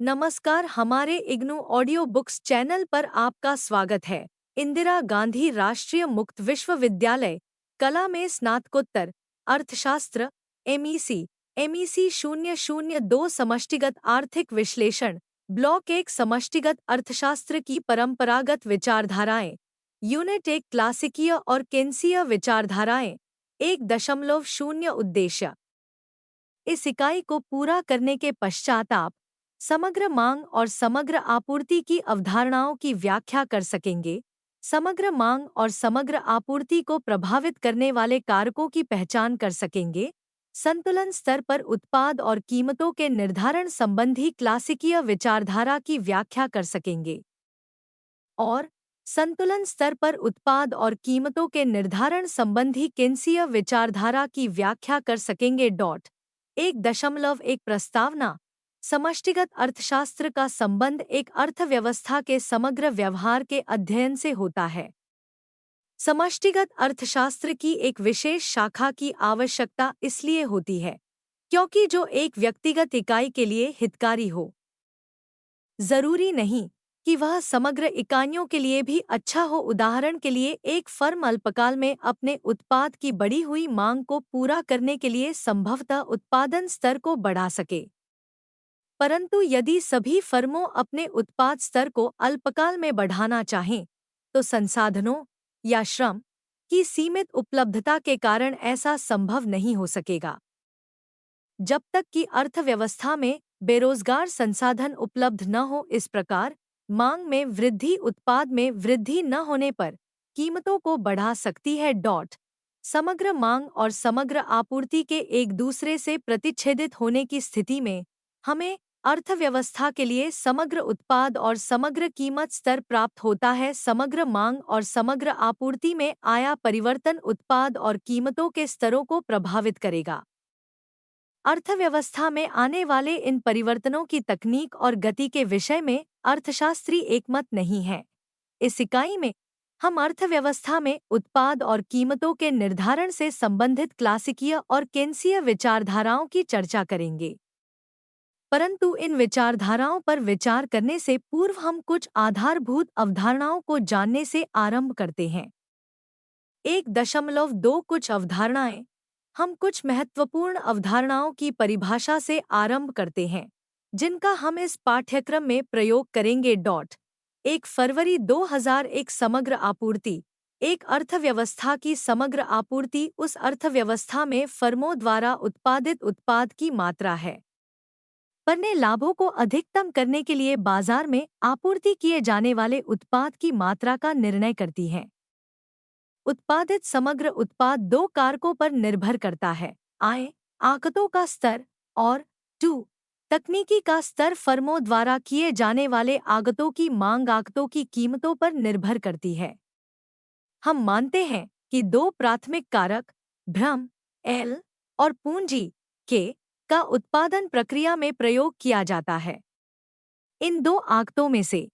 नमस्कार, हमारे IGNOU audio books channel पर आपका स्वागत है। इंदिरा गांधी राष्ट्रीय मुक्त विश्वविद्यालय कला में स्नातकोत्तर अर्थशास्त्र एमईसी 002 समष्टिगत आर्थिक विश्लेषण ब्लॉक 1 समष्टिगत अर्थशास्त्र की परंपरागत विचारधाराएं यूनिट 1 क्लासिकीय और केंसीय विचारधाराएं 1.0 उद्देश्य। इस इकाई को पूरा करने के पश्चात आप समग्र मांग और समग्र आपूर्ति की अवधारणाओं की व्याख्या कर सकेंगे। समग्र मांग और समग्र आपूर्ति को प्रभावित करने वाले कारकों की पहचान कर सकेंगे। संतुलन स्तर पर उत्पाद और कीमतों के निर्धारण संबंधी क्लासिकीय विचारधारा की व्याख्या कर सकेंगे और संतुलन स्तर पर उत्पाद और कीमतों के निर्धारण संबंधी केंसीय विचारधारा की व्याख्या कर सकेंगे। 1.1 प्रस्तावना समष्टिगत अर्थशास्त्र का संबंध एक अर्थव्यवस्था के समग्र व्यवहार के अध्ययन से होता है। समष्टिगत अर्थशास्त्र की एक विशेष शाखा की आवश्यकता इसलिए होती है क्योंकि जो एक व्यक्तिगत इकाई के लिए हितकारी हो, जरूरी नहीं कि वह समग्र इकाइयों के लिए भी अच्छा हो। उदाहरण के लिए, एक फर्म अल्पकाल में अपने उत्पाद की बढ़ी हुई मांग को पूरा करने के लिए संभवतः उत्पादन स्तर को बढ़ा सके, परंतु यदि सभी फर्मों अपने उत्पाद स्तर को अल्पकाल में बढ़ाना चाहें, तो संसाधनों या श्रम की सीमित उपलब्धता के कारण ऐसा संभव नहीं हो सकेगा। जब तक कि अर्थव्यवस्था में बेरोजगार संसाधन उपलब्ध न हो, इस प्रकार मांग में वृद्धि उत्पाद में वृद्धि न होने पर कीमतों को बढ़ा सकती है। समग्र मांग और समग्र आपूर्ति के एक दूसरे से प्रतिच्छेदित होने की स्थिति में हमें अर्थव्यवस्था के लिए समग्र उत्पाद और समग्र कीमत स्तर प्राप्त होता है। समग्र मांग और समग्र आपूर्ति में आया परिवर्तन उत्पाद और कीमतों के स्तरों को प्रभावित करेगा। अर्थव्यवस्था में आने वाले इन परिवर्तनों की तकनीक और गति के विषय में अर्थशास्त्री एकमत नहीं है। इस इकाई में हम अर्थव्यवस्था में उत्पाद और कीमतों के निर्धारण से संबंधित क्लासिकीय और केंसीय विचारधाराओं की चर्चा करेंगे, परंतु इन विचारधाराओं पर विचार करने से पूर्व हम कुछ आधारभूत अवधारणाओं को जानने से आरंभ करते हैं। 1.2 कुछ अवधारणाएं। हम कुछ महत्वपूर्ण अवधारणाओं की परिभाषा से आरंभ करते हैं जिनका हम इस पाठ्यक्रम में प्रयोग करेंगे। 1 फरवरी 2001 समग्र आपूर्ति। एक अर्थव्यवस्था की समग्र आपूर्ति उस अर्थव्यवस्था में फर्मों द्वारा उत्पादित उत्पाद की मात्रा है। अपने लाभों को अधिकतम करने के लिए बाजार में आपूर्ति किए जाने वाले उत्पाद की मात्रा का निर्णय करती है। उत्पादित समग्र उत्पाद दो कारकों पर निर्भर करता है: आय आगतों का स्तर और 2 तकनीकी का स्तर। फर्मों द्वारा किए जाने वाले आगतों की मांग आगतों की कीमतों पर निर्भर करती है। हम मानते हैं कि दो प्राथमिक कारक भ्रम एल और पूंजी के का उत्पादन प्रक्रिया में प्रयोग किया जाता है। इन दो आगतों में से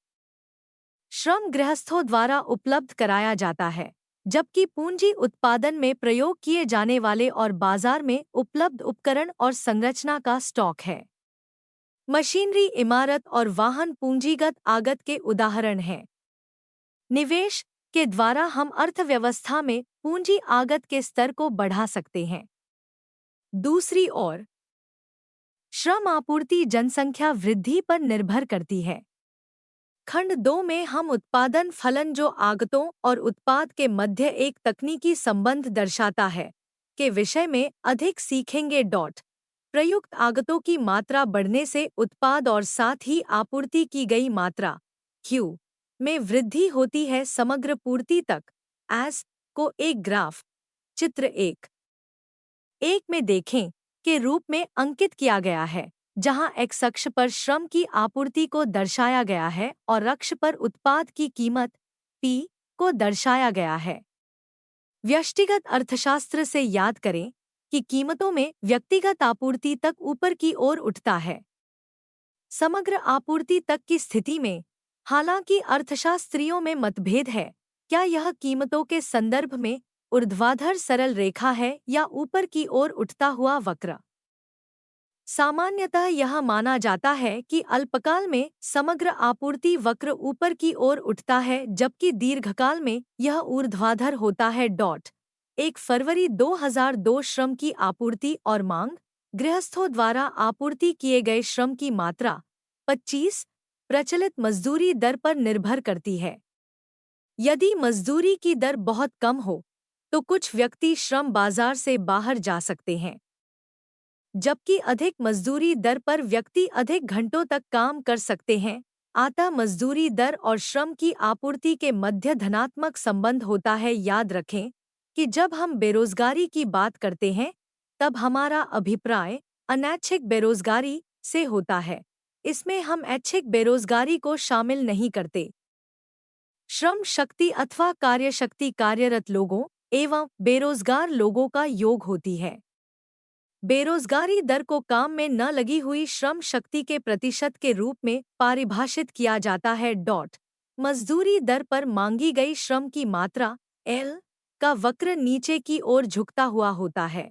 श्रम गृहस्थों द्वारा उपलब्ध कराया जाता है, जबकि पूंजी उत्पादन में प्रयोग किए जाने वाले और बाजार में उपलब्ध उपकरण और संरचना का स्टॉक है। मशीनरी, इमारत और वाहन पूंजीगत आगत के उदाहरण हैं। निवेश के द्वारा हम अर्थव्यवस्था में पूंजी आगत के स्तर को बढ़ा सकते हैं। दूसरी ओर श्रम आपूर्ति जनसंख्या वृद्धि पर निर्भर करती है। खंड 2 में हम उत्पादन फलन जो आगतों और उत्पाद के मध्य एक तकनीकी संबंध दर्शाता है के विषय में अधिक सीखेंगे। प्रयुक्त आगतों की मात्रा बढ़ने से उत्पाद और साथ ही आपूर्ति की गई मात्रा Q में वृद्धि होती है। समग्र पूर्ति तक एस को एक ग्राफ चित्र 1 में देखें के रूप में अंकित किया गया है, जहां एक्स अक्ष पर श्रम की आपूर्ति को दर्शाया गया है और अक्ष पर उत्पाद की कीमत P को दर्शाया गया है। व्यष्टिगत अर्थशास्त्र से याद करें कि कीमतों में व्यक्तिगत आपूर्ति तक ऊपर की ओर उठता है। समग्र आपूर्ति तक की स्थिति में हालांकि अर्थशास्त्रियों में मतभेद है, क्या यह कीमतों के संदर्भ में ऊर्ध्वाधर सरल रेखा है या ऊपर की ओर उठता हुआ वक्र। सामान्यतः यह माना जाता है कि अल्पकाल में समग्र आपूर्ति वक्र ऊपर की ओर उठता है जबकि दीर्घकाल में यह ऊर्ध्वाधर होता है। 1 फरवरी 2002 श्रम की आपूर्ति और मांग। गृहस्थों द्वारा आपूर्ति किए गए श्रम की मात्रा 25 प्रचलित मजदूरी दर पर निर्भर करती है। यदि मजदूरी की दर बहुत कम हो तो कुछ व्यक्ति श्रम बाजार से बाहर जा सकते हैं, जबकि अधिक मजदूरी दर पर व्यक्ति अधिक घंटों तक काम कर सकते हैं। अतः मजदूरी दर और श्रम की आपूर्ति के मध्य धनात्मक संबंध होता है। याद रखें कि जब हम बेरोजगारी की बात करते हैं तब हमारा अभिप्राय अनैच्छिक बेरोजगारी से होता है। इसमें हम ऐच्छिक बेरोजगारी को शामिल नहीं करते। श्रम शक्ति अथवा कार्यशक्ति कार्यरत लोगों एवं बेरोजगार लोगों का योग होती है। बेरोजगारी दर को काम में न लगी हुई श्रम शक्ति के प्रतिशत के रूप में परिभाषित किया जाता है। मजदूरी दर पर मांगी गई श्रम की मात्रा L का वक्र नीचे की ओर झुकता हुआ होता है।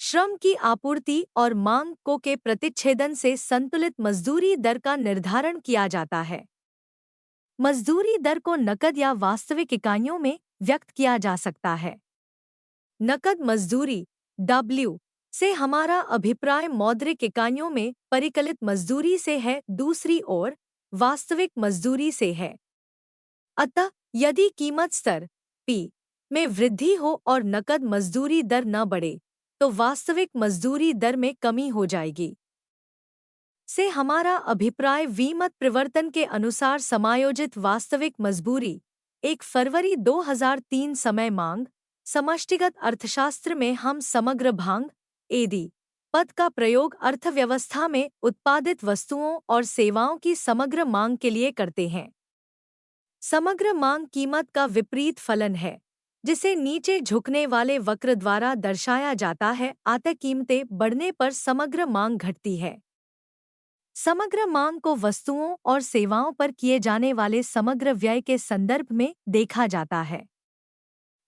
श्रम की आपूर्ति और मांग को के प्रतिच्छेदन से संतुलित मजदूरी दर का निर्धारण किया जाता है। मजदूरी दर को नकद या वास्तविक इकाइयों में व्यक्त किया जा सकता है। नकद मजदूरी W से हमारा अभिप्राय मौद्रिक इकाइयों में परिकलित मजदूरी से है, दूसरी ओर वास्तविक मजदूरी से है। अतः यदि कीमत स्तर P में वृद्धि हो और नकद मजदूरी दर न बढ़े तो वास्तविक मजदूरी दर में कमी हो जाएगी। से हमारा अभिप्राय विमत परिवर्तन के अनुसार समायोजित वास्तविक मजबूरी 1 फरवरी 2003 समय मांग। समष्टिगत अर्थशास्त्र में हम समग्र भांग एडी पद का प्रयोग अर्थव्यवस्था में उत्पादित वस्तुओं और सेवाओं की समग्र मांग के लिए करते हैं। समग्र मांग कीमत का विपरीत फलन है जिसे नीचे झुकने वाले वक्र द्वारा दर्शाया जाता है। अतः कीमतें बढ़ने पर समग्र मांग घटती है। समग्र मांग को वस्तुओं और सेवाओं पर किए जाने वाले समग्र व्यय के संदर्भ में देखा जाता है।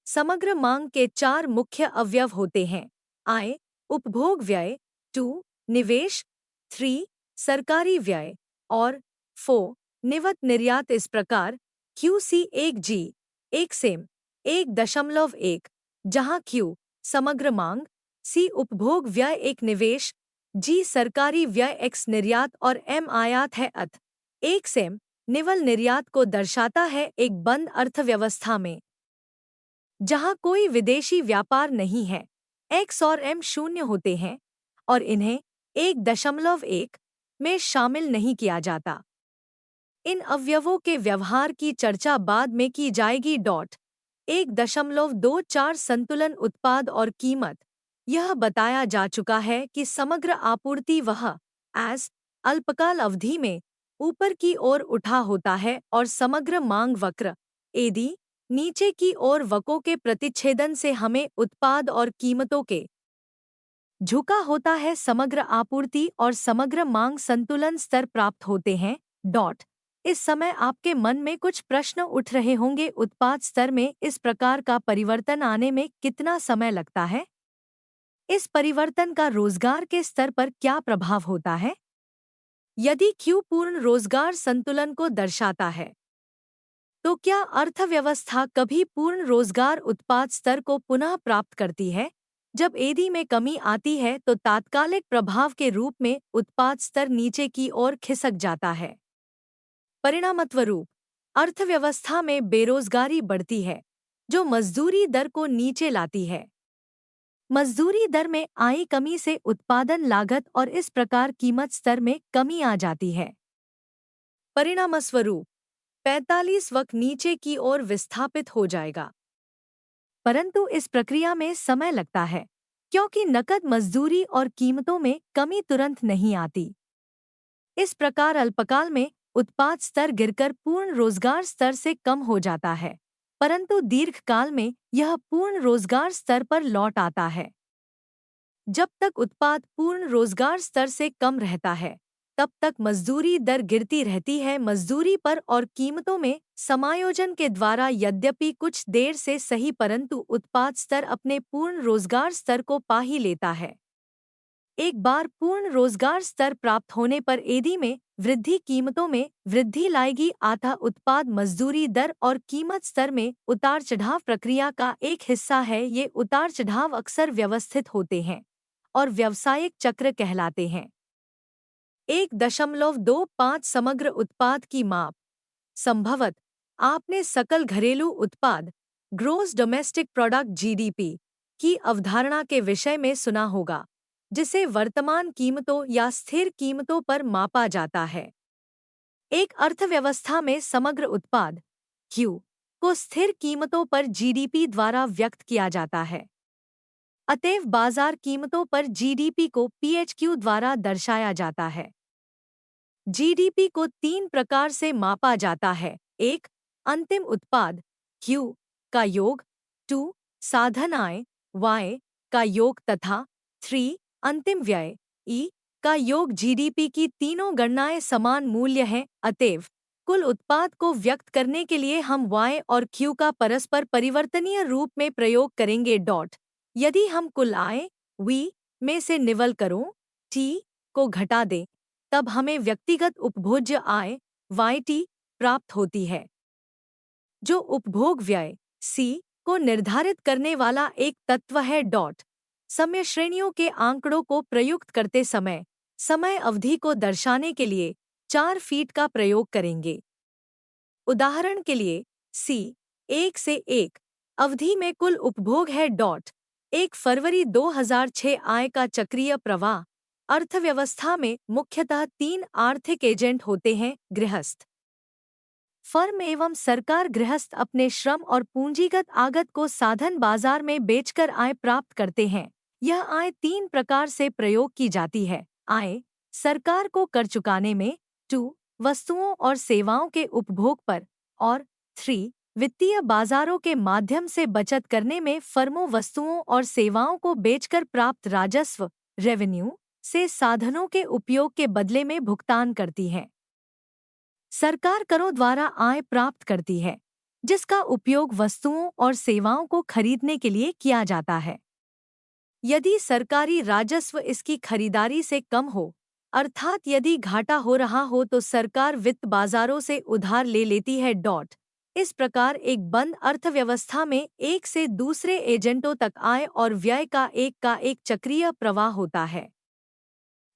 समग्र मांग के 4 मुख्य अवयव होते हैं: आय, उपभोग व्यय, 2 निवेश, 3 सरकारी व्यय और 4 निवत निर्यात। इस प्रकार QC 1G 1 सेम 1.1, जहां Q समग्र मांग, C उपभोग व्यय 1 निवेश, G सरकारी व्यय X निर्यात और M आयात है। 1 सेम निवल निर्यात को दर्शाता है एक बंद अर्थव्यवस्था में जहां कोई विदेशी व्यापार नहीं है। X और M शून्य होते हैं और इन्हें 1.1 में शामिल नहीं किया जाता। इन अवयवों के व्यवहार की चर्चा बाद में की जाएगी। 1.24 संतुलन उत्पाद और कीमत। यह बताया जा चुका है कि समग्र आपूर्ति वह एस अल्पकाल अवधि में ऊपर की ओर उठा होता है और समग्र मांग वक्र एडी नीचे की ओर वक्रों के प्रतिच्छेदन से हमें उत्पाद और कीमतों के झुका होता है। समग्र आपूर्ति और समग्र मांग संतुलन स्तर प्राप्त होते हैं। इस समय आपके मन में कुछ प्रश्न उठ रहे होंगे। उत्पाद स्तर में इस प्रकार का परिवर्तन आने में कितना समय लगता है? इस परिवर्तन का रोजगार के स्तर पर क्या प्रभाव होता है? यदि Q पूर्ण रोजगार संतुलन को दर्शाता है तो क्या अर्थव्यवस्था कभी पूर्ण रोजगार उत्पाद स्तर को पुनः प्राप्त करती है? जब एडी में कमी आती है तो तात्कालिक प्रभाव के रूप में उत्पाद स्तर नीचे की ओर खिसक जाता है। परिणामस्वरूप अर्थव्यवस्था में बेरोजगारी बढ़ती है जो मजदूरी दर को नीचे लाती है। मजदूरी दर में आई कमी से उत्पादन लागत और इस प्रकार कीमत स्तर में कमी आ जाती है। परिणामस्वरूप 45 वक्र नीचे की ओर विस्थापित हो जाएगा। परंतु इस प्रक्रिया में समय लगता है क्योंकि नकद मजदूरी और कीमतों में कमी तुरंत नहीं आती। इस प्रकार अल्पकाल में उत्पाद स्तर गिरकर पूर्ण रोजगार स्तर से कम हो जाता है, परंतु दीर्घकाल में यह पूर्ण रोजगार स्तर पर लौट आता है। जब तक उत्पाद पूर्ण रोजगार स्तर से कम रहता है तब तक मजदूरी दर गिरती रहती है। मजदूरी पर और कीमतों में समायोजन के द्वारा यद्यपि कुछ देर से सही परंतु उत्पाद स्तर अपने पूर्ण रोजगार स्तर को पा ही लेता है। एक बार पूर्ण रोजगार स्तर प्राप्त होने पर एदी में वृद्धि कीमतों में वृद्धि लाएगी, अतः उत्पाद मजदूरी दर और कीमत स्तर में उतार चढ़ाव प्रक्रिया का एक हिस्सा है। ये उतार चढ़ाव अक्सर व्यवस्थित होते हैं और व्यावसायिक चक्र कहलाते हैं। 1.25 समग्र उत्पाद की माप। संभवत आपने सकल घरेलू उत्पाद ग्रोस डोमेस्टिक प्रोडक्ट जीडीपी की अवधारणा के विषय में सुना होगा, जिसे वर्तमान कीमतों या स्थिर कीमतों पर मापा जाता है। एक अर्थव्यवस्था में समग्र उत्पाद क्यू को स्थिर कीमतों पर जीडीपी द्वारा व्यक्त किया जाता है। अतएव बाजार कीमतों पर जीडीपी को पीएचक्यू द्वारा दर्शाया जाता है। जीडीपी को 3 प्रकार से मापा जाता है। 1. अंतिम उत्पाद Q का योग, 2. साधन आय Y का योग तथा 3. अंतिम व्यय E का योग। जीडीपी की तीनों गणनाएं समान मूल्य हैं, अतएव कुल उत्पाद को व्यक्त करने के लिए हम Y और Q का परस्पर परिवर्तनीय रूप में प्रयोग करेंगे। यदि हम कुल आय V में से निवल करों T को घटा दें, तब हमें व्यक्तिगत उपभोज्य आय YT प्राप्त होती है, जो उपभोग व्यय C को निर्धारित करने वाला एक तत्व है। समय श्रेणियों के आंकड़ों को प्रयुक्त करते समय समय अवधि को दर्शाने के लिए 4 फीट का प्रयोग करेंगे। उदाहरण के लिए C 1 से 1 अवधि में कुल उपभोग है। 1 फरवरी 2006 आय का चक्रीय प्रवाह। अर्थव्यवस्था में मुख्यतः 3 आर्थिक एजेंट होते हैं। गृहस्थ फर्म एवं सरकार। गृहस्थ अपने श्रम और पूंजीगत आगत को साधन बाजार में बेचकर आय प्राप्त करते हैं। यह आय 3 प्रकार से प्रयोग की जाती है। आय सरकार को कर चुकाने में, 2 वस्तुओं और सेवाओं के उपभोग पर, और 3 वित्तीय बाजारों के माध्यम से बचत करने में। फर्मों वस्तुओं और सेवाओं को बेचकर प्राप्त राजस्व रेवेन्यू से साधनों के उपयोग के बदले में भुगतान करती है। सरकार करों द्वारा आय प्राप्त करती है, जिसका उपयोग वस्तुओं और सेवाओं को खरीदने के लिए किया जाता है। यदि सरकारी राजस्व इसकी खरीदारी से कम हो, अर्थात यदि घाटा हो रहा हो, तो सरकार वित्त बाजारों से उधार ले लेती है। इस प्रकार एक बंद अर्थव्यवस्था में एक से दूसरे एजेंटों तक आय और व्यय का एक चक्रीय प्रवाह होता है।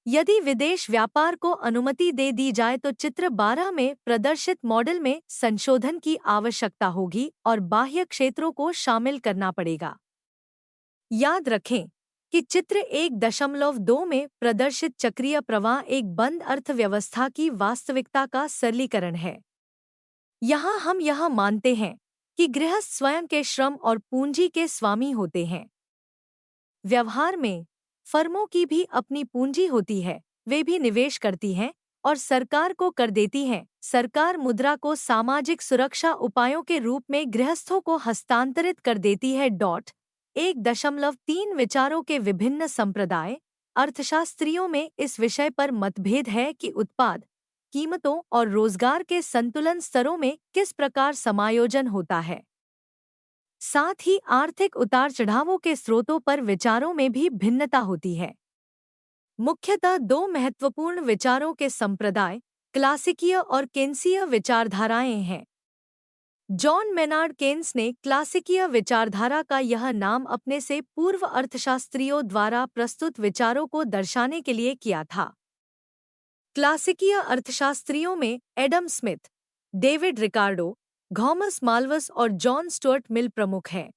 यदि विदेश व्यापार को अनुमति दे दी जाए तो चित्र 12 में प्रदर्शित मॉडल में संशोधन की आवश्यकता होगी और बाह्य क्षेत्रों को शामिल करना पड़ेगा। याद रखें कि चित्र 1.2 में प्रदर्शित चक्रीय प्रवाह एक बंद अर्थव्यवस्था की वास्तविकता का सरलीकरण है। यहाँ हम यह मानते हैं कि गृहस्थ स्वयं के श्रम और पूंजी के स्वामी होते हैं। व्यवहार में फर्मों की भी अपनी पूंजी होती है, वे भी निवेश करती हैं और सरकार को कर देती हैं। सरकार मुद्रा को सामाजिक सुरक्षा उपायों के रूप में गृहस्थों को हस्तांतरित कर देती है। 1.3 विचारों के विभिन्न संप्रदाय। अर्थशास्त्रियों में इस विषय पर मतभेद है कि उत्पाद कीमतों और रोजगार के संतुलन स्तरों में किस प्रकार समायोजन होता है। साथ ही आर्थिक उतार चढ़ावों के स्रोतों पर विचारों में भी भिन्नता होती है। मुख्यतः 2 महत्वपूर्ण विचारों के संप्रदाय क्लासिकीय और केन्सीय विचारधाराएं हैं। जॉन मेनार्ड केन्स ने क्लासिकीय विचारधारा का यह नाम अपने से पूर्व अर्थशास्त्रियों द्वारा प्रस्तुत विचारों को दर्शाने के लिए किया था। क्लासिकीय अर्थशास्त्रियों में Adam Smith, David Ricardo, Thomas Malthus और जॉन स्टुअर्ट मिल प्रमुख हैं।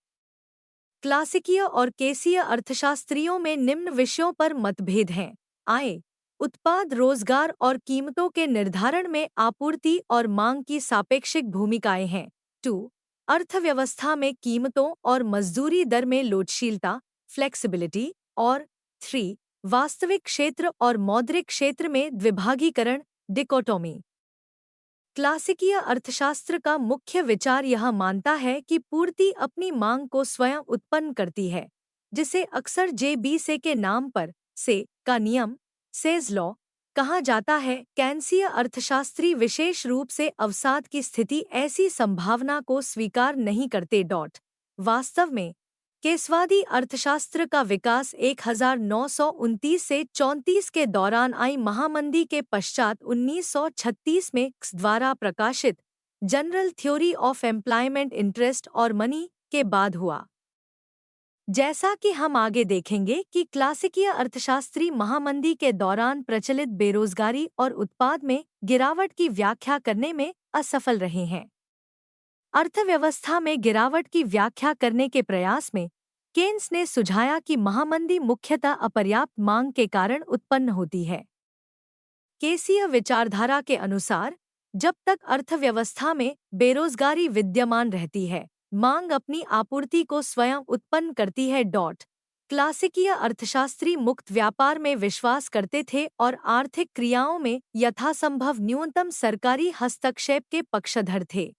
क्लासिकीय और केसीय अर्थशास्त्रियों में निम्न विषयों पर मतभेद हैं। आय, उत्पाद, रोजगार और कीमतों के निर्धारण में आपूर्ति और मांग की सापेक्षिक भूमिकाएं हैं। 2 अर्थव्यवस्था में कीमतों और मजदूरी दर में लोचशीलता फ्लेक्सिबिलिटी। और 3 वास्तविक क्षेत्र और मौद्रिक क्षेत्र में द्विभागीकरण डिकोटोमी। क्लासिकीय अर्थशास्त्र का मुख्य विचार यह मानता है कि पूर्ति अपनी मांग को स्वयं उत्पन्न करती है, जिसे अक्सर जे.बी.से के नाम पर से का नियम सेज लॉ कहा जाता है। केन्सीय अर्थशास्त्री विशेष रूप से अवसाद की स्थिति ऐसी संभावना को स्वीकार नहीं करते। वास्तव में केसवादी अर्थशास्त्र का विकास 1929 से 34 के दौरान आई महामंदी के पश्चात 1936 में क्स द्वारा प्रकाशित general theory of employment interest और मनी के बाद हुआ। जैसा कि हम आगे देखेंगे कि क्लासिकीय अर्थशास्त्री महामंदी के दौरान प्रचलित बेरोजगारी और उत्पाद में गिरावट की व्याख्या करने में असफल रहे हैं। अर्थव्यवस्था में गिरावट की व्याख्या करने के प्रयास में केन्स ने सुझाया कि महामंदी मुख्यतः अपर्याप्त मांग के कारण उत्पन्न होती है। केसीय विचारधारा के अनुसार जब तक अर्थव्यवस्था में बेरोजगारी विद्यमान रहती है, मांग अपनी आपूर्ति को स्वयं उत्पन्न करती है। क्लासिकीय अर्थशास्त्री मुक्त व्यापार में विश्वास करते थे और आर्थिक क्रियाओं में यथासंभव न्यूनतम सरकारी हस्तक्षेप के पक्षधर थे।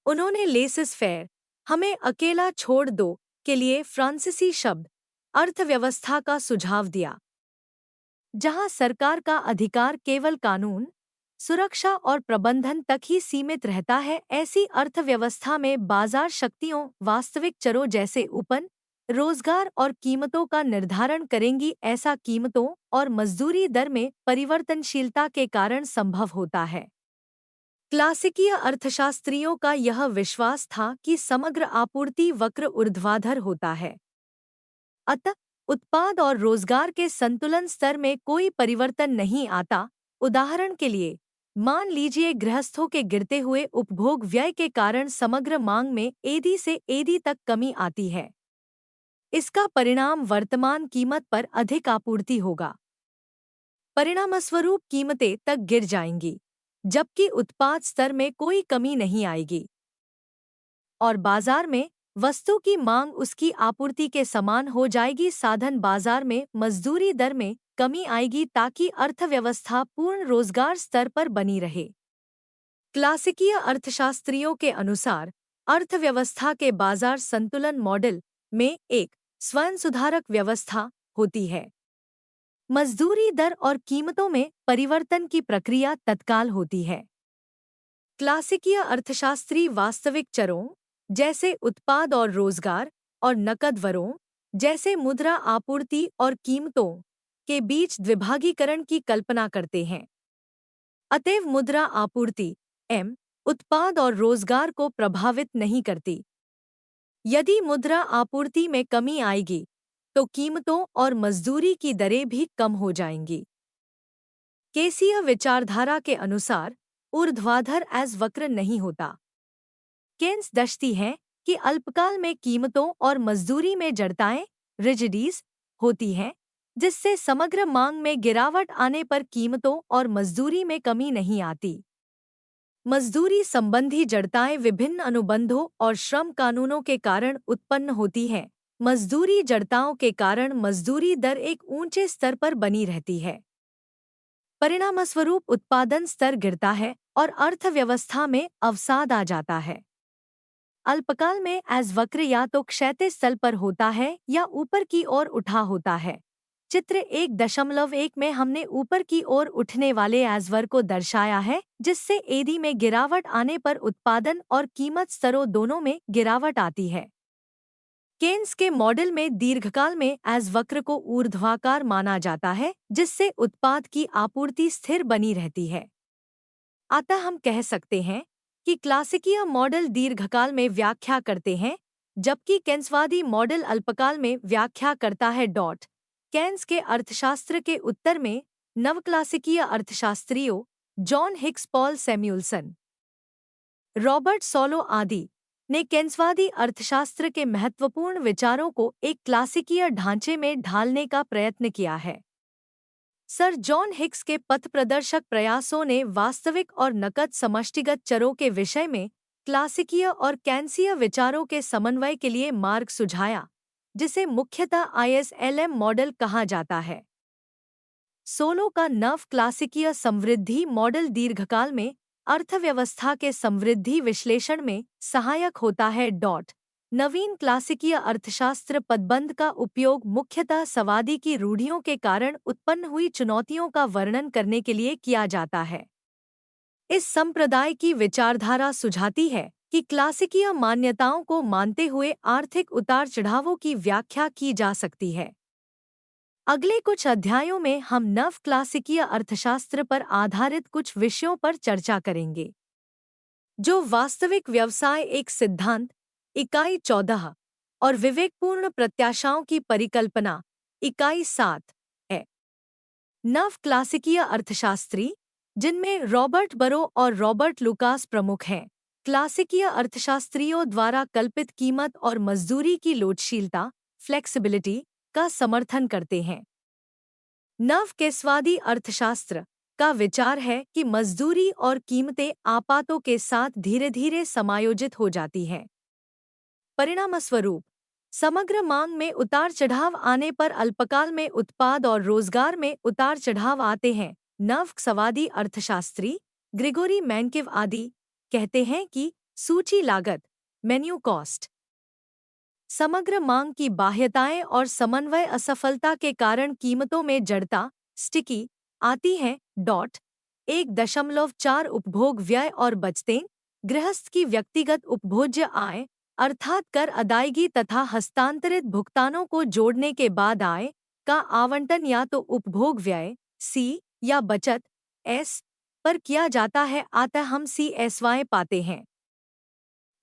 उन्होंने लेसिस फेयर, हमें अकेला छोड़ दो, के लिए फ्रांसीसी शब्द अर्थव्यवस्था का सुझाव दिया, जहां सरकार का अधिकार केवल कानून, सुरक्षा और प्रबंधन तक ही सीमित रहता है। ऐसी अर्थव्यवस्था में बाजार शक्तियों वास्तविक चरों जैसे उपन, रोजगार और कीमतों का निर्धारण करेंगी। ऐसा कीमतों और मजदूरी दर में परिवर्तनशीलता के कारण संभव होता है। क्लासिकीय अर्थशास्त्रियों का यह विश्वास था कि समग्र आपूर्ति वक्र ऊर्ध्वाधर होता है, अतः उत्पाद और रोजगार के संतुलन स्तर में कोई परिवर्तन नहीं आता। उदाहरण के लिए, मान लीजिए गृहस्थों के गिरते हुए उपभोग व्यय के कारण समग्र मांग में एडी से एडी तक कमी आती है। इसका परिणाम वर्तमान कीमत पर अधिक आपूर्ति होगा। परिणामस्वरूप कीमतें तक गिर जाएंगी, जबकि उत्पाद स्तर में कोई कमी नहीं आएगी और बाजार में वस्तु की मांग उसकी आपूर्ति के समान हो जाएगी। साधन बाजार में मजदूरी दर में कमी आएगी ताकि अर्थव्यवस्था पूर्ण रोजगार स्तर पर बनी रहे। क्लासिकीय अर्थशास्त्रियों के अनुसार अर्थव्यवस्था के बाजार संतुलन मॉडल में एक स्वयं सुधारक व्यवस्था होती है। मजदूरी दर और कीमतों में परिवर्तन की प्रक्रिया तत्काल होती है। क्लासिकीय अर्थशास्त्री वास्तविक चरों जैसे उत्पाद और रोजगार और नकद वरों जैसे मुद्रा आपूर्ति और कीमतों के बीच द्विभागीकरण की कल्पना करते हैं। अतएव मुद्रा आपूर्ति एम उत्पाद और रोजगार को प्रभावित नहीं करती। यदि मुद्रा आपूर्ति में कमी आएगी तो कीमतों और मजदूरी की दरें भी कम हो जाएंगी। केसीय विचारधारा के अनुसार ऊर्ध्वाधर एज वक्र नहीं होता। केन्स दर्शाती है कि अल्पकाल में कीमतों और मजदूरी में जड़ताएं रिजिडीज होती हैं, जिससे समग्र मांग में गिरावट आने पर कीमतों और मजदूरी में कमी नहीं आती। मजदूरी संबंधी जड़ताएं विभिन्न अनुबंधों और श्रम कानूनों के कारण उत्पन्न होती हैं। मजदूरी जड़ताओं के कारण मजदूरी दर एक ऊंचे स्तर पर बनी रहती है। परिणामस्वरूप उत्पादन स्तर गिरता है और अर्थव्यवस्था में अवसाद आ जाता है। अल्पकाल में एज वक्र या तो क्षैतिज तल पर होता है या ऊपर की ओर उठा होता है। चित्र 1.1 में हमने ऊपर की ओर उठने वाले एजवर को दर्शाया है, जिससे एडी में गिरावट आने पर उत्पादन और कीमत स्तरों दोनों में गिरावट आती है। केन्स के मॉडल में दीर्घकाल में एज वक्र को ऊर्ध्वाकार माना जाता है, जिससे उत्पाद की आपूर्ति स्थिर बनी रहती है। अतः हम कह सकते हैं कि क्लासिकीय मॉडल दीर्घकाल में व्याख्या करते हैं, जबकि केन्सवादी मॉडल अल्पकाल में व्याख्या करता है। केन्स के अर्थशास्त्र के उत्तर में नवक्लासिकीय अर्थशास्त्रियों John Hicks, Paul Samuelson, Robert Solow आदि ने केन्सवादी अर्थशास्त्र के महत्वपूर्ण विचारों को एक क्लासिकीय ढांचे में ढालने का प्रयत्न किया है। सर जॉन हिक्स के पथप्रदर्शक प्रयासों ने वास्तविक और नकद समष्टिगत चरों के विषय में क्लासिकीय और केन्सीय विचारों के समन्वय के लिए मार्ग सुझाया, जिसे मुख्यतः ISLM मॉडल कहा जाता है। सोलो का नव क्लासिकीय समृद्धि मॉडल दीर्घकाल में अर्थव्यवस्था के समृद्धि विश्लेषण में सहायक होता है। नवीन क्लासिकीय अर्थशास्त्र पदबंध का उपयोग मुख्यतः सवादी की रूढ़ियों के कारण उत्पन्न हुई चुनौतियों का वर्णन करने के लिए किया जाता है। इस संप्रदाय की विचारधारा सुझाती है कि क्लासिकीय मान्यताओं को मानते हुए आर्थिक उतार चढ़ावों की व्याख्या की जा सकती है। अगले कुछ अध्यायों में हम नव क्लासिकीय अर्थशास्त्र पर आधारित कुछ विषयों पर चर्चा करेंगे। जो वास्तविक व्यवसाय एक सिद्धांत, इकाई 14 और विवेकपूर्ण प्रत्याशाओं की परिकल्पना, इकाई 7 है। नव क्लासिकीय अर्थशास्त्री, जिनमें रॉबर्ट बरो और रॉबर्ट लुकास प्रमुख हैं, क्लासिकीय अर्थशास्त्रियों द्वारा कल्पित कीमत और मजदूरी की लोचशीलता, फ्लेक्सिबिलिटी का समर्थन करते हैं। नव केसवादी अर्थशास्त्र का विचार है कि मजदूरी और कीमतें आपातों के साथ धीरे धीरे समायोजित हो जाती हैं। परिणामस्वरूप समग्र मांग में उतार चढ़ाव आने पर अल्पकाल में उत्पाद और रोजगार में उतार चढ़ाव आते हैं। नवसवादी अर्थशास्त्री ग्रिगोरी मैनकिव आदि कहते हैं कि सूची लागत, मेन्यू कॉस्ट, समग्र मांग की बाह्यताएं और समन्वय असफलता के कारण कीमतों में जड़ता, स्टिकी, आती है। 1.4 उपभोग व्यय और बचतें, गृहस्थ की व्यक्तिगत उपभोज्य आय अर्थात कर अदायगी तथा हस्तांतरित भुगतानों को जोड़ने के बाद आय का आवंटन या तो उपभोग व्यय सी या बचत एस पर किया जाता है, अतः हम CSY पाते हैं।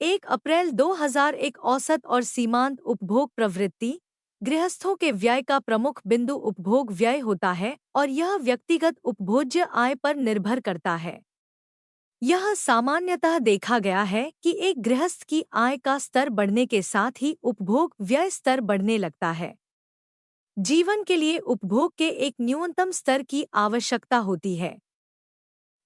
1 अप्रैल 2001 औसत और सीमांत उपभोग प्रवृत्ति, गृहस्थों के व्यय का प्रमुख बिंदु उपभोग व्यय होता है और यह व्यक्तिगत उपभोज्य आय पर निर्भर करता है। यह सामान्यतः देखा गया है कि एक गृहस्थ की आय का स्तर बढ़ने के साथ ही उपभोग व्यय स्तर बढ़ने लगता है। जीवन के लिए उपभोग के एक न्यूनतम स्तर की आवश्यकता होती है।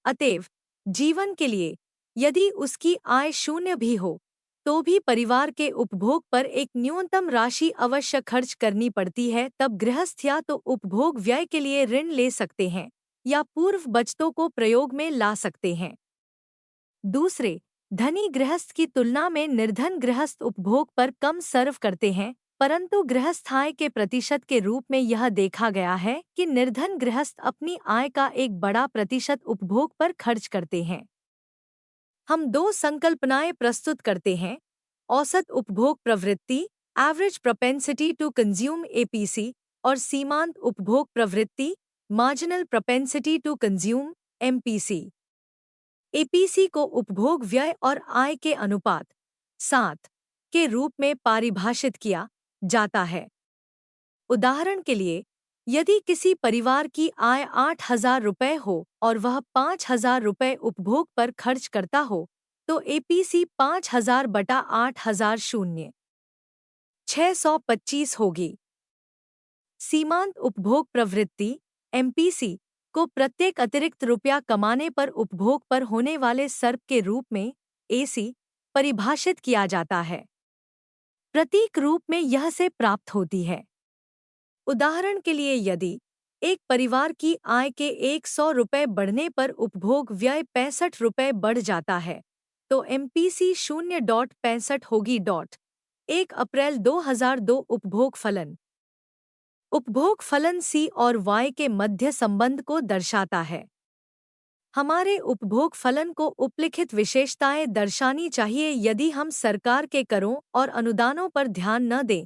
अतएव जीवन के लिए यदि उसकी आय शून्य भी हो तो भी परिवार के उपभोग पर एक न्यूनतम राशि अवश्य खर्च करनी पड़ती है। तब गृहस्थ या तो उपभोग व्यय के लिए ऋण ले सकते हैं या पूर्व बचतों को प्रयोग में ला सकते हैं। दूसरे धनी गृहस्थ की तुलना में निर्धन गृहस्थ उपभोग पर कम सर्व करते हैं, परंतु गृहस्थ आय के प्रतिशत के रूप में यह देखा गया है कि निर्धन गृहस्थ अपनी आय का एक बड़ा प्रतिशत उपभोग पर खर्च करते हैं। हम दो संकल्पनाएं प्रस्तुत करते हैं, औसत उपभोग प्रवृत्ति average propensity to consume APC और सीमांत उपभोग प्रवृत्ति marginal propensity to consume MPC। APC को उपभोग व्यय और आय के अनुपात 7 के रूप में परिभाषित किया जाता है। उदाहरण के लिए, यदि किसी परिवार की आय 8,000 रुपये हो और वह 5,000 रुपये उपभोग पर खर्च करता हो तो APC 5,000 बटा 8,000 625 होगी। सीमांत उपभोग प्रवृत्ति MPC को प्रत्येक अतिरिक्त रुपया कमाने पर उपभोग पर होने वाले सर्प के रूप में AC परिभाषित किया जाता है। प्रतीक रूप में यह से प्राप्त होती है। उदाहरण के लिए, यदि एक परिवार की आय के 100 रुपये बढ़ने पर उपभोग व्यय 65 रुपये बढ़ जाता है तो MPC 0.65 होगी। 1 अप्रैल 2002 उपभोग फलन। उपभोग फलन C और Y के मध्य संबंध को दर्शाता है। हमारे उपभोग फलन को उपलिखित विशेषताएं दर्शानी चाहिए। यदि हम सरकार के करों और अनुदानों पर ध्यान न दें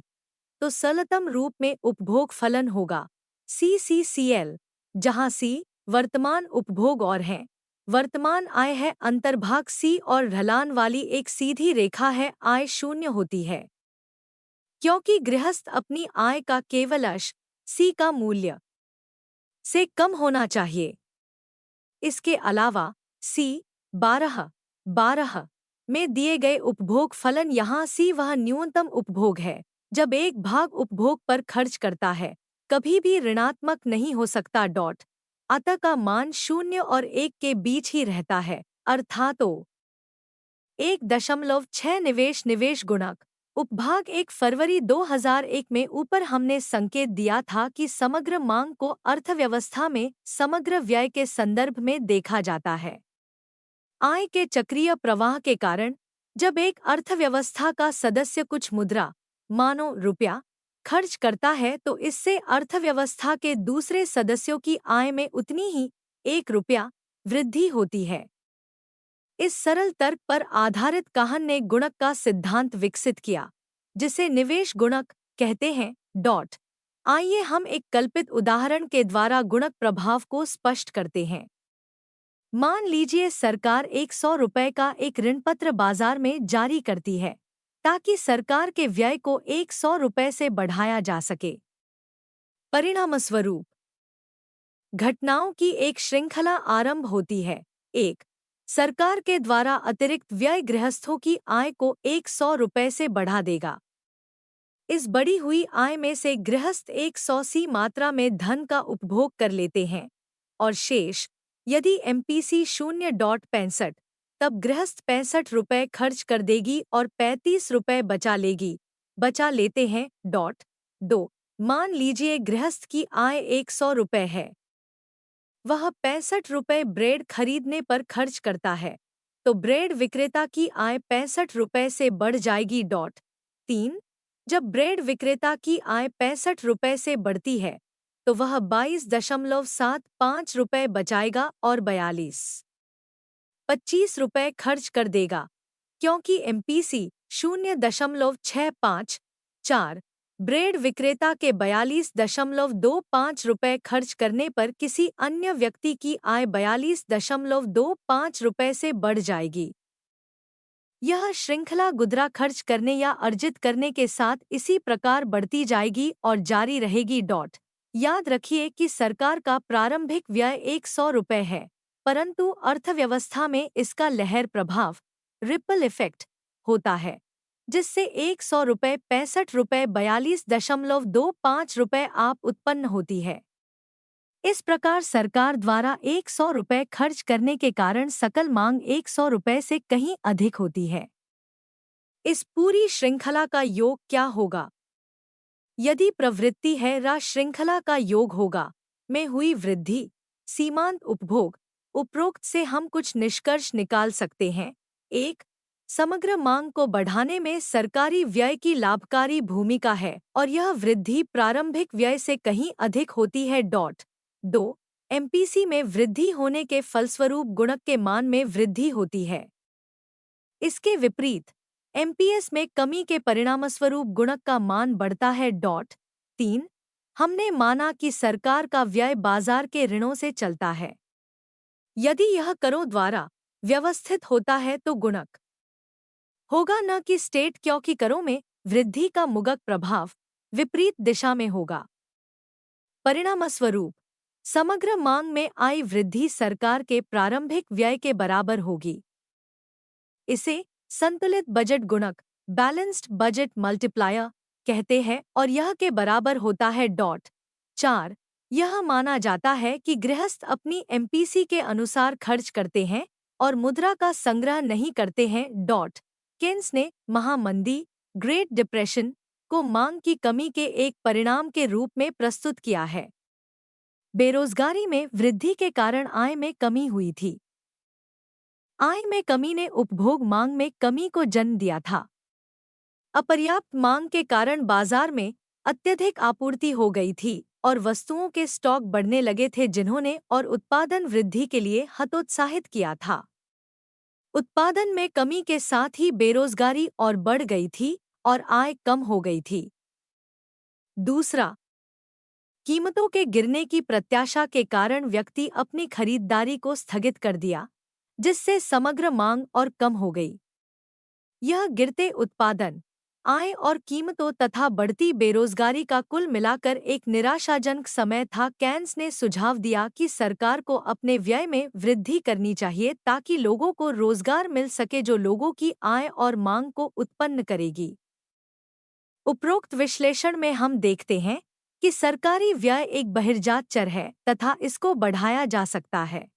तो सरलतम रूप में उपभोग फलन होगा CCCL, जहां C वर्तमान उपभोग और है वर्तमान आय है, अंतर्भाग C और ढलान वाली एक सीधी रेखा है, आय शून्य होती है क्योंकि गृहस्थ अपनी आय का केवल अंश C का मूल्य से कम होना चाहिए। इसके अलावा C 12 में दिए गए उपभोग फलन यहाँ C वह न्यूनतम उपभोग है जब एक भाग उपभोग पर खर्च करता है, कभी भी ऋणात्मक नहीं हो सकता। अतः का मान 0 और 1 के बीच ही रहता है, अर्थात 1.6 निवेश गुणक। उपभाग 1 फरवरी 2001 में ऊपर हमने संकेत दिया था कि समग्र मांग को अर्थव्यवस्था में समग्र व्यय के संदर्भ में देखा जाता है। आय के चक्रीय प्रवाह के कारण जब एक अर्थव्यवस्था का सदस्य कुछ मुद्रा, मानो रुपया, खर्च करता है तो इससे अर्थव्यवस्था के दूसरे सदस्यों की आय में उतनी ही 1 रुपया वृद्धि होती है। इस सरल तर्क पर आधारित काहन ने गुणक का सिद्धांत विकसित किया, जिसे निवेश गुणक कहते हैं। आइए हम एक कल्पित उदाहरण के द्वारा गुणक प्रभाव को स्पष्ट करते हैं। मान लीजिए सरकार 100 रुपए का एक ऋणपत्र बाजार में जारी करती है, ताकि सरकार के व्यय को 100 रुपए से बढ़ाया जा सके। परिणामस्वरूप घटनाओं की एक श्रृंखला आरंभ होती है। 1. सरकार के द्वारा अतिरिक्त व्यय गृहस्थों की आय को 100 रुपए से बढ़ा देगा। इस बढ़ी हुई आय में से गृहस्थ 100 मात्रा में धन का उपभोग कर लेते हैं, और शेष, यदि एमपीसी 0.65, तब गृहस्थ 65 रुपए खर्च कर देगी और 35 रुपए बचा लेते हैं। 2. मान लीजिए गृहस्थ की आय 100 रुपए है। वह 65 रुपए ब्रेड खरीदने पर खर्च करता है, तो ब्रेड विक्रेता की आय 65 रुपए से बढ़ जाएगी। 3. जब ब्रेड विक्रेता की आय 65 रुपए से बढ़ती है, तो वह 22.75 रुपए बचाएगा और 25 रुपए खर्च कर देगा, क्योंकि एमपीसी 0.65, 4. ब्रेड विक्रेता के 42.25 रुपए खर्च करने पर किसी अन्य व्यक्ति की आय 42.25 रुपए से बढ़ जाएगी। यह श्रृंखला गुदरा खर्च करने या अर्जित करने के साथ इसी प्रकार बढ़ती जाएगी और जारी रहेगी। याद रखिए कि सरकार का प्रारंभिक व्यय 100 रुपए है, परंतु अर्थव्यवस्था में इसका लहर प्रभाव, रिपल इफेक्ट, होता है, जिससे 100 रुपए 65 रुपए 42.25 रुपए आप उत्पन्न होती है। इस प्रकार सरकार द्वारा 100 रुपए खर्च करने के कारण सकल मांग 100 रुपए से कहीं अधिक होती है। इस पूरी श्रृंखला का योग क्या होगा? यदि प्रवृत्ति है रा श्रृंखला का योग होगा में हुई वृद्धि, सीमांत उपभोग। उपरोक्त से हम कुछ निष्कर्ष निकाल सकते हैं। 1. समग्र मांग को बढ़ाने में सरकारी व्यय की लाभकारी भूमिका है और यह वृद्धि प्रारंभिक व्यय से कहीं अधिक होती है। 2. एमपीसी में वृद्धि होने के फलस्वरूप गुणक के मान में वृद्धि होती है। इसके विपरीत एमपीएस में कमी के परिणामस्वरूप गुणक का मान बढ़ता है। 3. हमने माना कि सरकार का व्यय बाजार के ऋणों से चलता है। यदि यह करों द्वारा व्यवस्थित होता है तो गुणक होगा न कि स्टेट, क्योंकि करों में वृद्धि का मुगक प्रभाव विपरीत दिशा में होगा। परिणामस्वरूप समग्र मांग में आई वृद्धि सरकार के प्रारंभिक व्यय के बराबर होगी। इसे संतुलित बजट गुणक, बैलेंस्ड बजट मल्टीप्लायर, कहते हैं और यह के बराबर होता है। 4. यह माना जाता है कि गृहस्थ अपनी एमपीसी के अनुसार खर्च करते हैं और मुद्रा का संग्रह नहीं करते हैं। केन्स ने महामंदी, ग्रेट डिप्रेशन, को मांग की कमी के एक परिणाम के रूप में प्रस्तुत किया है। बेरोजगारी में वृद्धि के कारण आय में कमी हुई थी। आय में कमी ने उपभोग मांग में कमी को जन्म दिया था। अपर्याप्त मांग के कारण बाजार में अत्यधिक आपूर्ति हो गई थी और वस्तुओं के स्टॉक बढ़ने लगे थे, जिन्होंने और उत्पादन वृद्धि के लिए हतोत्साहित किया था। उत्पादन में कमी के साथ ही बेरोजगारी और बढ़ गई थी और आय कम हो गई थी। दूसरा, कीमतों के गिरने की प्रत्याशा के कारण व्यक्ति अपनी खरीदारी को स्थगित कर दिया, जिससे समग्र मांग और कम हो गई। यह गिरते उत्पादन, आय और कीमतों तथा बढ़ती बेरोजगारी का कुल मिलाकर एक निराशाजनक समय था। केन्स ने सुझाव दिया कि सरकार को अपने व्यय में वृद्धि करनी चाहिए ताकि लोगों को रोजगार मिल सके, जो लोगों की आय और मांग को उत्पन्न करेगी। उपरोक्त विश्लेषण में हम देखते हैं कि सरकारी व्यय एक बहिर्जात चर है तथा इसको बढ़ाया जा सकता है।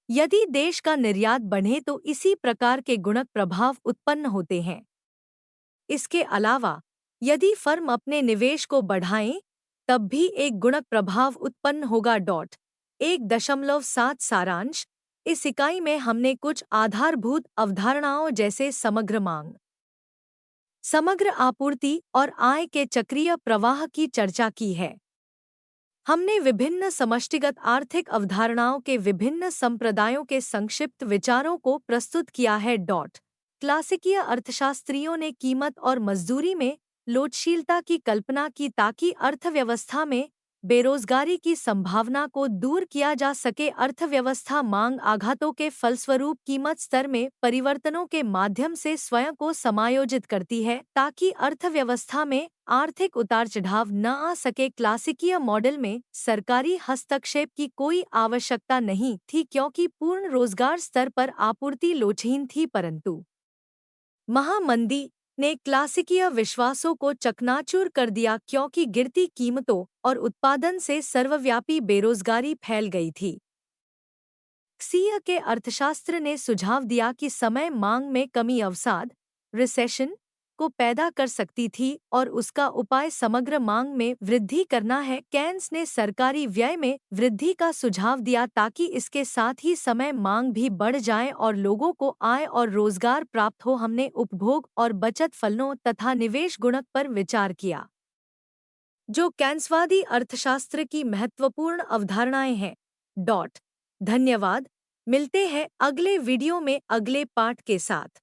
यदि देश का निर्यात बढ़े तो इसी प्रकार के गुणक प्रभाव उत्पन्न होते हैं। इसके अलावा यदि फर्म अपने निवेश को बढ़ाएं, तब भी एक गुणक प्रभाव उत्पन्न होगा। 1.7 सारांश। इस इकाई में हमने कुछ आधारभूत अवधारणाओं जैसे समग्र मांग, समग्र आपूर्ति और आय के चक्रीय प्रवाह की चर्चा की है। हमने विभिन्न समष्टिगत आर्थिक अवधारणाओं के विभिन्न संप्रदायों के संक्षिप्त विचारों को प्रस्तुत किया है। क्लासिकीय अर्थशास्त्रियों ने कीमत और मजदूरी में लोचशीलता की कल्पना की ताकि अर्थव्यवस्था में बेरोजगारी की संभावना को दूर किया जा सके। अर्थव्यवस्था मांग आघातों के फलस्वरूप कीमत स्तर में परिवर्तनों के माध्यम से स्वयं को समायोजित करती है ताकि अर्थव्यवस्था में आर्थिक उतार चढ़ाव न आ सके। क्लासिकीय मॉडल में सरकारी हस्तक्षेप की कोई आवश्यकता नहीं थी क्योंकि पूर्ण रोजगार स्तर पर आपूर्ति लोचहीन थी, परंतु महामंदी ने क्लासिकीय विश्वासों को चकनाचूर कर दिया क्योंकि गिरती कीमतों और उत्पादन से सर्वव्यापी बेरोजगारी फैल गई थी। सीय के अर्थशास्त्र ने सुझाव दिया कि समय मांग में कमी अवसाद रिसेशन को पैदा कर सकती थी और उसका उपाय समग्र मांग में वृद्धि करना है। केन्स ने सरकारी व्यय में वृद्धि का सुझाव दिया ताकि इसके साथ ही समय मांग भी बढ़ जाए और लोगों को आय और रोजगार प्राप्त हो। हमने उपभोग और बचत फलनों तथा निवेश गुणक पर विचार किया जो केन्सवादी अर्थशास्त्र की महत्वपूर्ण अवधारणाएं हैं। धन्यवाद। मिलते हैं अगले वीडियो में अगले पाठ के साथ।